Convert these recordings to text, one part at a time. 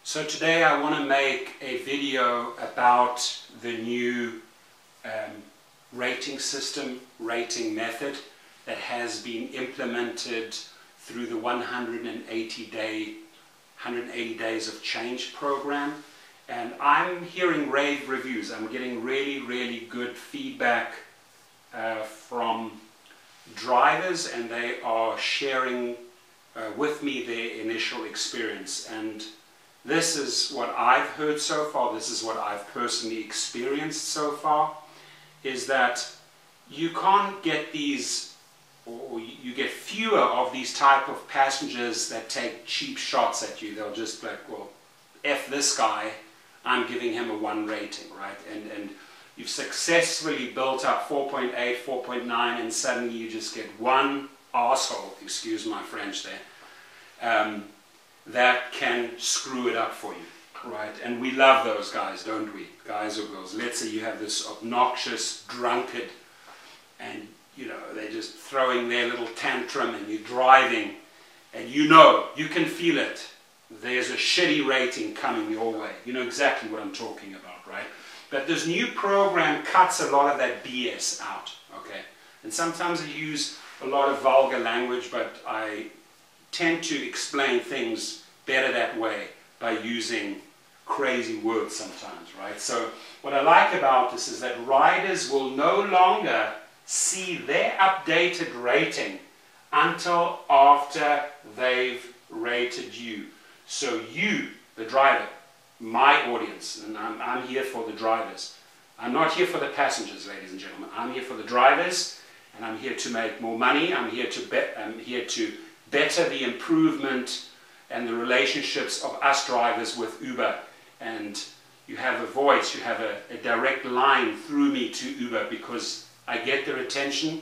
So today I want to make a video about the new rating system, rating method that has been implemented through the 180 Days of Change program. And I'm hearing rave reviews. I'm getting really good feedback from drivers, and they are sharing with me their initial experience. And this is what I've heard so far, this is what I've personally experienced so far, is that you can't get these, or you get fewer of these type of passengers that take cheap shots at you. They'll just be like, well, F this guy, I'm giving him a 1 rating, right? And you've successfully built up 4.8, 4.9, and suddenly you just get one arsehole, excuse my French there, that can screw it up for you, right? And we love those guys, don't we? Guys or girls. Let's say you have this obnoxious drunkard and, you know, they're just throwing their little tantrum and you're driving and you know, you can feel it. There's a shitty rating coming your way. You know exactly what I'm talking about, right? But this new program cuts a lot of that BS out, okay? And sometimes I use a lot of vulgar language, but I tend to explain things better that way by using crazy words sometimes, right? So what I like about this is that riders will no longer see their updated rating until after they've rated you. So you, the driver, my audience, and I'm here for the drivers. I'm not here for the passengers, ladies and gentlemen. I'm here for the drivers, and I'm here to make more money. I'm here to better the improvement and the relationships of us drivers with Uber. And you have a voice, you have a direct line through me to Uber because I get their attention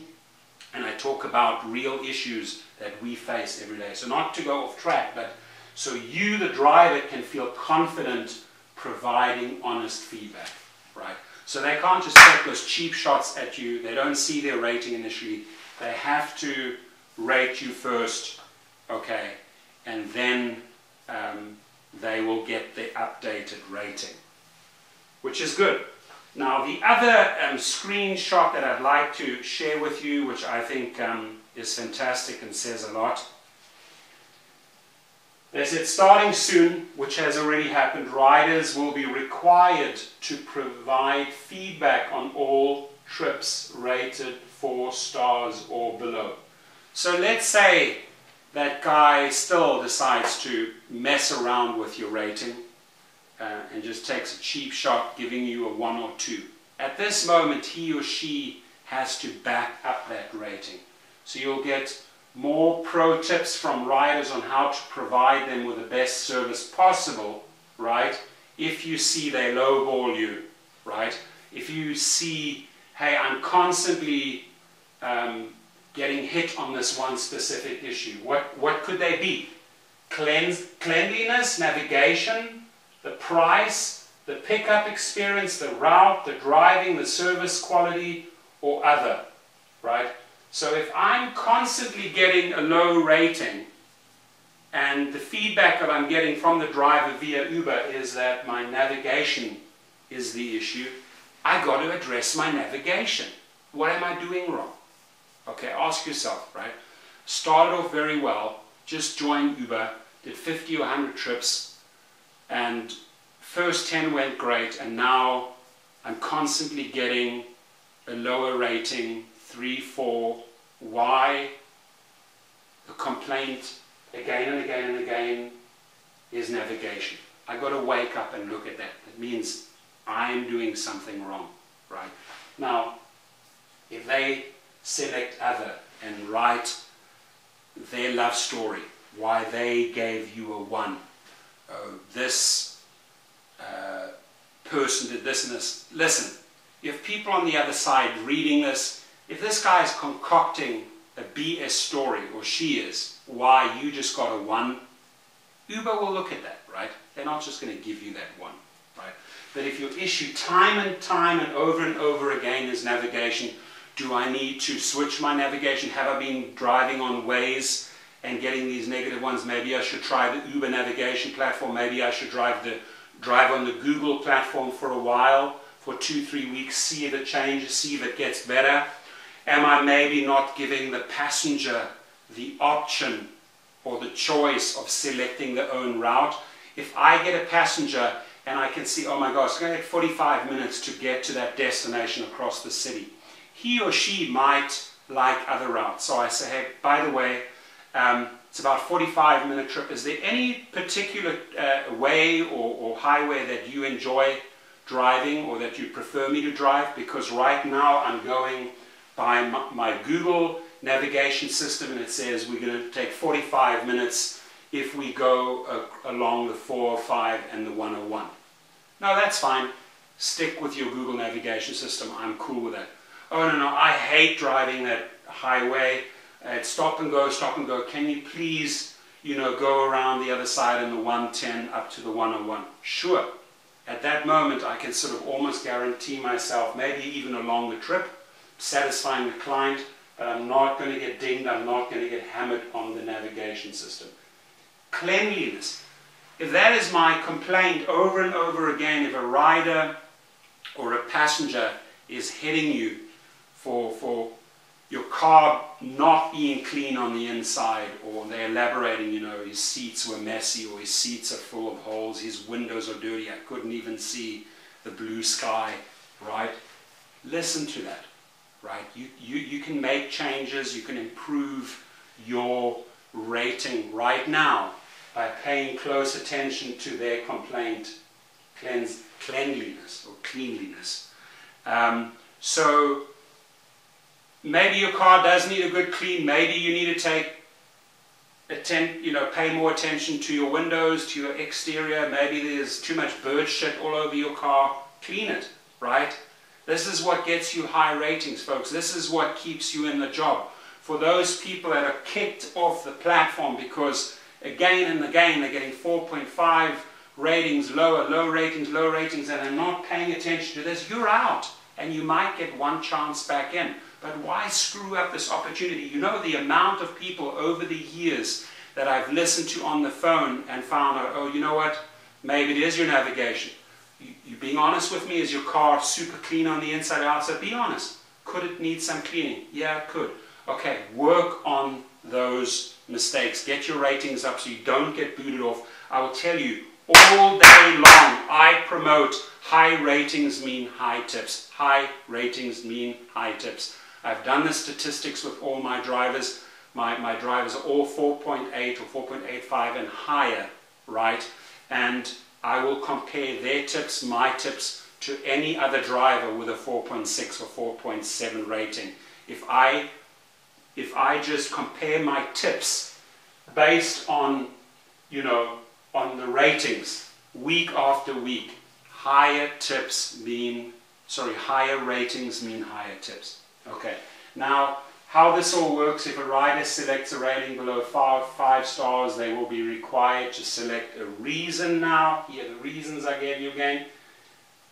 and I talk about real issues that we face every day. So not to go off track, but so you, the driver, can feel confident providing honest feedback, right? So they can't just take those cheap shots at you. They don't see their rating initially. They have to rate you first, okay, and then they will get the updated rating, which is good. Now the other screenshot that I'd like to share with you, which I think is fantastic and says a lot. They said starting soon, which has already happened, riders will be required to provide feedback on all trips rated 4 stars or below. So let's say that guy still decides to mess around with your rating and just takes a cheap shot giving you a 1 or 2. At this moment, he or she has to back up that rating. So you'll get more pro tips from riders on how to provide them with the best service possible, right? If you see they lowball you, right? If you see, hey, I'm constantly getting hit on this one specific issue. What could they be? Cleanliness, navigation, the price, the pickup experience, the route, the driving, the service quality, or other, right? So if I'm constantly getting a low rating and the feedback that I'm getting from the driver via Uber is that my navigation is the issue, I got to address my navigation. What am I doing wrong? Okay, ask yourself, right? Started off very well, just joined Uber, did 50 or 100 trips, and first 10 went great, and now I'm constantly getting a lower rating, 3, 4. Why? The complaint again and again and again is navigation. I got to wake up and look at that. That means I am doing something wrong, right? Now, if they select other and write their love story, why they gave you a 1, this person did this and this. Listen, you have people on the other side reading this. If this guy is concocting a BS story, or she is, why you just got a 1, Uber will look at that, right? They're not just going to give you that 1, right? But if your issue time and over again is navigation, do I need to switch my navigation? Have I been driving on Waze and getting these negative ones. Maybe I should try the Uber navigation platform. Maybe I should drive on the Google platform for a while, for 2-3 weeks, see if it changes, see if it gets better. Am I maybe not giving the passenger the option or the choice of selecting their own route? If I get a passenger and I can see, oh my gosh, it's going to take 45 minutes to get to that destination across the city, he or she might like other routes. So I say, hey, by the way, it's about a 45-minute trip. Is there any particular way or highway that you enjoy driving or that you prefer me to drive? Because right now I'm going by my Google navigation system, and it says we're going to take 45 minutes if we go along the 405 and the 101. No, that's fine. Stick with your Google navigation system. I'm cool with that. Oh, no, I hate driving that highway. It's stop and go, stop and go. Can you please, go around the other side in the 110 up to the 101? Sure. At that moment, I can sort of almost guarantee myself, maybe even along the trip, satisfying the client, but I'm not going to get dinged, I'm not going to get hammered on the navigation system. Cleanliness. If that is my complaint over and over again, if a rider or a passenger is hitting you for your car not being clean on the inside, or they're elaborating, his seats were messy, or his seats are full of holes, his windows are dirty, I couldn't even see the blue sky, right? Listen to that. Right? You can make changes, you can improve your rating right now by paying close attention to their complaint, cleanliness or cleanliness. So maybe your car does need a good clean, maybe you need to pay more attention to your windows, to your exterior, maybe there's too much bird shit all over your car, clean it, right? This is what gets you high ratings, folks. This is what keeps you in the job. For those people that are kicked off the platform because again and again they're getting 4.5 ratings, low ratings, and they're not paying attention to this, you're out. And you might get one chance back in. But why screw up this opportunity? You know the amount of people over the years that I've listened to on the phone and found out, oh, you know what? Maybe it is your navigation. You being honest with me, is your car super clean on the inside and outside? Be honest. Could it need some cleaning? Yeah, it could. Okay, work on those mistakes. Get your ratings up so you don't get booted off. I will tell you, all day long, I promote high ratings mean high tips. High ratings mean high tips. I've done the statistics with all my drivers. My drivers are all 4.8 or 4.85 and higher, right? And I will compare their tips, my tips, to any other driver with a 4.6 or 4.7 rating. If I just compare my tips based on, on the ratings week after week, higher ratings mean higher tips. Okay. Now, how this all works, if a rider selects a rating below 5 stars, they will be required to select a reason now. Here are the reasons I gave you again.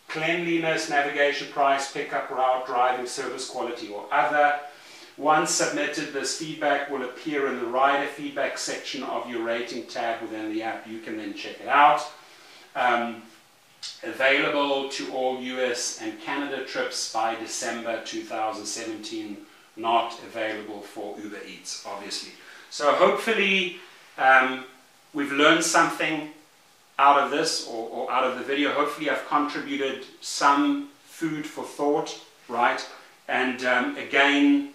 Cleanliness, navigation, price, pickup route, driving, service quality, or other. Once submitted, this feedback will appear in the rider feedback section of your rating tab within the app. You can then check it out. Available to all US and Canada trips by December 2017. Not available for Uber Eats, obviously. So hopefully we've learned something out of this or out of the video. Hopefully I've contributed some food for thought, right? And again,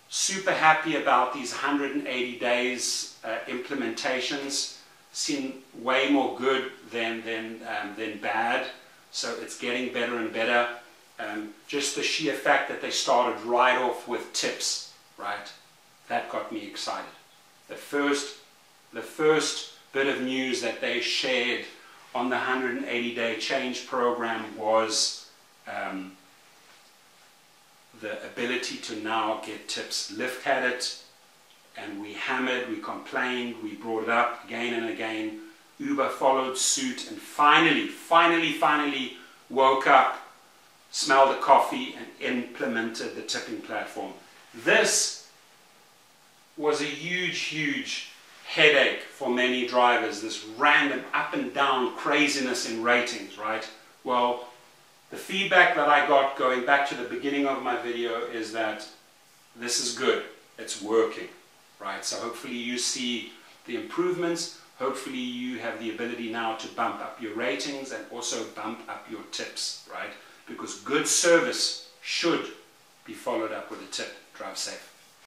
super happy about these 180 days implementations. Seem way more good than bad. So it's getting better and better. Just the sheer fact that they started right off with tips, right? That got me excited. The first bit of news that they shared on the 180-day change program was the ability to now get tips. Lyft had it, and we hammered, we complained, we brought it up again and again. Uber followed suit and finally woke up, smelled the coffee, and implemented the tipping platform. This was a huge headache for many drivers, this random up and down craziness in ratings, right? Well, the feedback that I got going back to the beginning of my video is that this is good, it's working, right? So hopefully you see the improvements, hopefully you have the ability now to bump up your ratings and also bump up your tips, right? Because good service should be followed up with a tip. Drive safe.